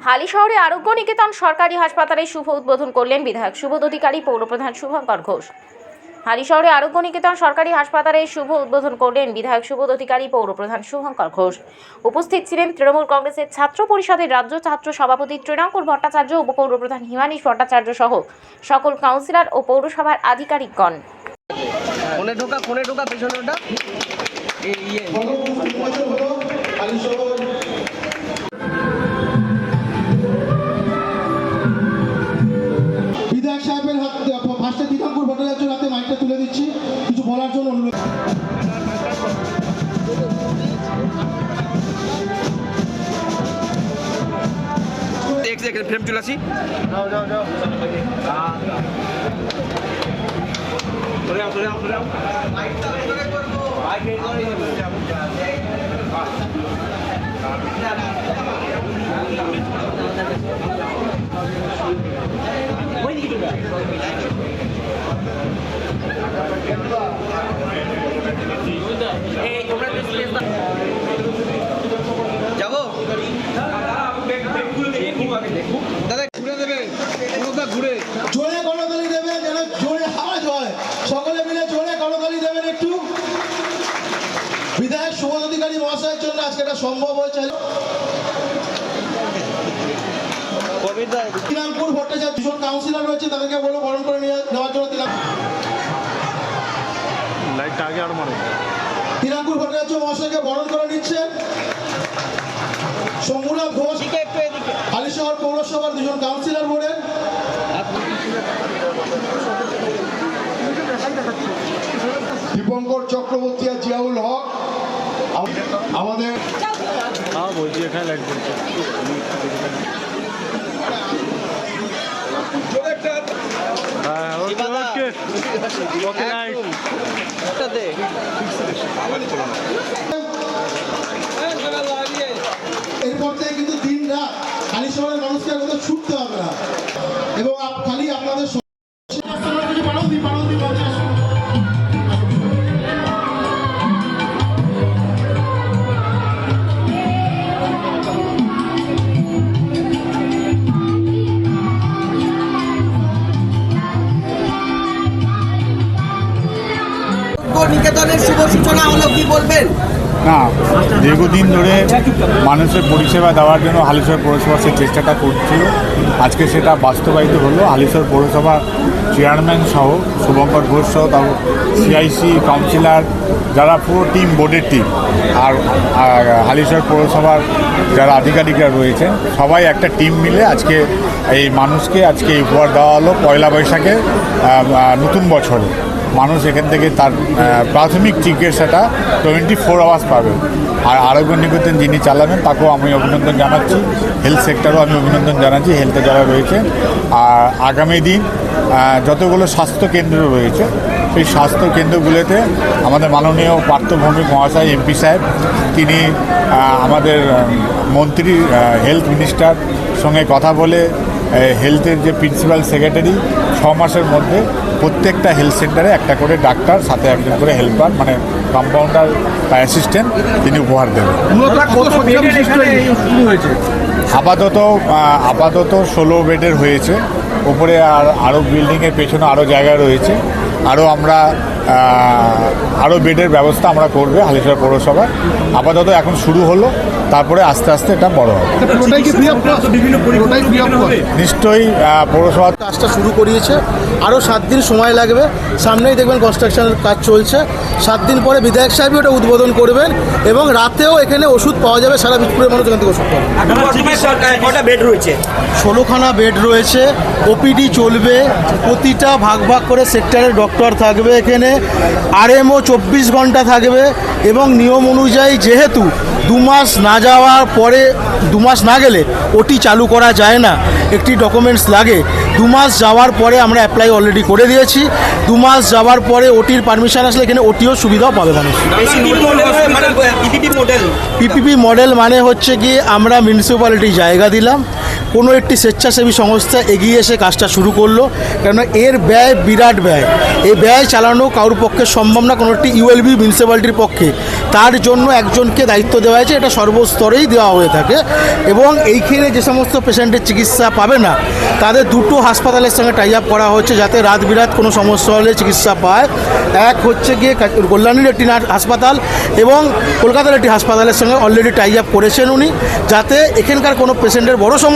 হালিশহরে আরোগ্য নিকেতন সরকারি হাসপাতালের শুভ উদ্বোধন করলেন বিধায়ক সুবোধ অধিকারী, পৌরপ্রধান শুভঙ্কর ঘোষ। হালিশহরে আরোগ্য নিকেতন সরকারি হাসপাতালের শুভ উদ্বোধন করলেন বিধায়ক সুবোধ অধিকারী, পৌরপ্রধান শুভঙ্কর ঘোষ। উপস্থিত ছিলেন তৃণমূল কংগ্রেসের ছাত্র পরিষদের রাজ্য ছাত্র সভাপতি তৃণাঙ্কুর ভট্টাচার্য, উপপৌরপ্রধান হিমানীশ ভট্টাচার্য সহ সকল কাউন্সিলর ও পৌরসভার আধিকারিকগণ। বিধায়ক সাহেবের ফার্স্টে তৃণাঙ্কুর ভট্টাচার্যের হাতে মাইকটা তুলে দিচ্ছি, কিছু বলার জন্য অনুরোধ। ফ্রেম চলে আসি। যাবো দাদা, ঘুরে দেবে পুরোটা ঘুরে জোরে করতালি দেবেন, যেন জোরে আওয়াজ হয়। সকলে মিলে জোরে করতালি দেবেন একটু। বিধায়ক সুবোধ অধিকারী মহাশয়ের জন্য আজকে এটা সম্ভব হয়েছে। তৃণাঙ্কুর ভট্টাচার্য দুজন কাউন্সিলর রয়েছে, তাদেরকে বলো বরণ করে নেওয়ার জন্য। তৃণাঙ্কুর ভট্টাচার্য মহাশয়কে বরণ করে নিচ্ছেন শম্ভুনাথ ঘোষ, হালিশহর পৌরসভার দুজন কাউন্সিলর বোর্ডের। দীপঙ্কর চক্রবর্তী আর জিয়াউল হক আমাদের বলছি এখানে লাগবে। এরপর থেকে কিন্তু দিন রাত হালিশহরের মানুষকে কোথাও ছুটতে হবে না, এবং খালি আপনাদের নিকেতনের শুভ সূচনা হলো, কি বলবেন? না, দীর্ঘদিন ধরে মানুষের পরিষেবা দেওয়ার জন্য হালিশহর পৌরসভা সেই চেষ্টাটা করছিল। আজকে সেটা বাস্তবায়িত হলো। হালিশহর পৌরসভা চেয়ারম্যান সহ শুভঙ্কর ঘোষ সহ তার সিআইসি কাউন্সিলর, যারা পুরো টিম, বোর্ডের টিম, আর হালিশহর পৌরসভার যারা আধিকারিকরা রয়েছেন, সবাই একটা টিম মিলে আজকে এই মানুষকে আজকে উপহার দেওয়া হলো। পয়লা বৈশাখে নতুন বছরে মানুষ এখান থেকে তার প্রাথমিক চিকিৎসাটা 24 আওয়ার্স পাবে। আর আরোগ্য নিকেতন যিনি চালাবেন তাকেও আমি অভিনন্দন জানাচ্ছি। হেলথ সেক্টরও আমি অভিনন্দন জানাচ্ছি, হেলথে যারা রয়েছে। আর আগামী দিন যতগুলো স্বাস্থ্যকেন্দ্র রয়েছে, সেই স্বাস্থ্যকেন্দ্রগুলোতে আমাদের মাননীয় পার্থভৌমিক মহাশয় এমপি সাহেব, তিনি আমাদের মন্ত্রী হেলথ মিনিস্টার সঙ্গে কথা বলে হেলথের যে প্রিন্সিপাল সেক্রেটারি 6 মাসের মধ্যে প্রত্যেকটা হেলথ সেন্টারে একটা করে ডাক্তার, সাথে একজন করে হেল্পার, মানে কম্পাউন্ডার বা অ্যাসিস্ট্যান্ট তিনি উপহার দেবেন। আপাতত 16 বেডের হয়েছে। উপরে আরও বিল্ডিংয়ের পেছনে আরও জায়গা রয়েছে। আরও বেডের ব্যবস্থা আমরা করবে হালিশহর পৌরসভা। আপাতত এখন শুরু হলো, তারপরে আস্তে আস্তে এটা বড় হবে। নিশ্চয়ই পৌরসভা কাজটা শুরু করিয়েছে, আরও 7 দিন সময় লাগবে। সামনেই দেখবেন কনস্ট্রাকশনের কাজ চলছে। 7 দিন পরে বিধায়ক সাহেবই ওটা উদ্বোধন করবেন, এবং রাতেও এখানে ওষুধ পাওয়া যাবে। সারা বীজপুরের মানুষ এখান থেকে ওষুধ পাবে। 16খানা বেড রয়েছে। ওপিডি চলবে, প্রতিটা ভাগ ভাগ করে সেক্টরের ডক্টর থাকবে এখানে। আরএমও 24 ঘন্টা থাকবে, এবং নিয়ম অনুযায়ী যেহেতু 2 মাস না যাওয়ার পরে, 2 মাস না গেলে ওটি চালু করা যায় না, একটি ডকুমেন্টস লাগে। 2 মাস যাওয়ার পরে আমরা অ্যাপ্লাই অলরেডি করে দিয়েছি। 2 মাস যাওয়ার পরে ওটির পারমিশন আসলে এখানে ওটিও সুবিধাও পাবে মানুষ। পিপিপি মডেল মানে হচ্ছে কি, আমরা মিউনিসিপ্যালিটি জায়গা দিলাম, কোনো একটি স্বেচ্ছাসেবী সংস্থা এগিয়ে এসে কাজটা শুরু করলো, কেননা এর ব্যয় বিরাট ব্যয়। এই ব্যয় চালানো কারোর পক্ষে সম্ভব না, কোনো একটি ইউএলবি মিউনিসিপ্যালিটির পক্ষে। তার জন্য একজনকে দায়িত্ব দেওয়া হয়েছে, এটা সর্বস্তরেই দেওয়া হয়ে থাকে। এবং এইখানে যে সমস্ত পেশেন্টের চিকিৎসা পাবে না তাদের দুটো হাসপাতালের সঙ্গে টাই আপ করা হচ্ছে, যাতে রাত বিরাত কোনো সমস্যা হলে চিকিৎসা পায়। এক হচ্ছে গিয়ে কল্যাণীর একটি হাসপাতাল এবং কলকাতার একটি হাসপাতালের সঙ্গে অলরেডি টাই আপ করেছেন উনি, যাতে এখানকার কোনো পেশেন্টের বড় সমস্যা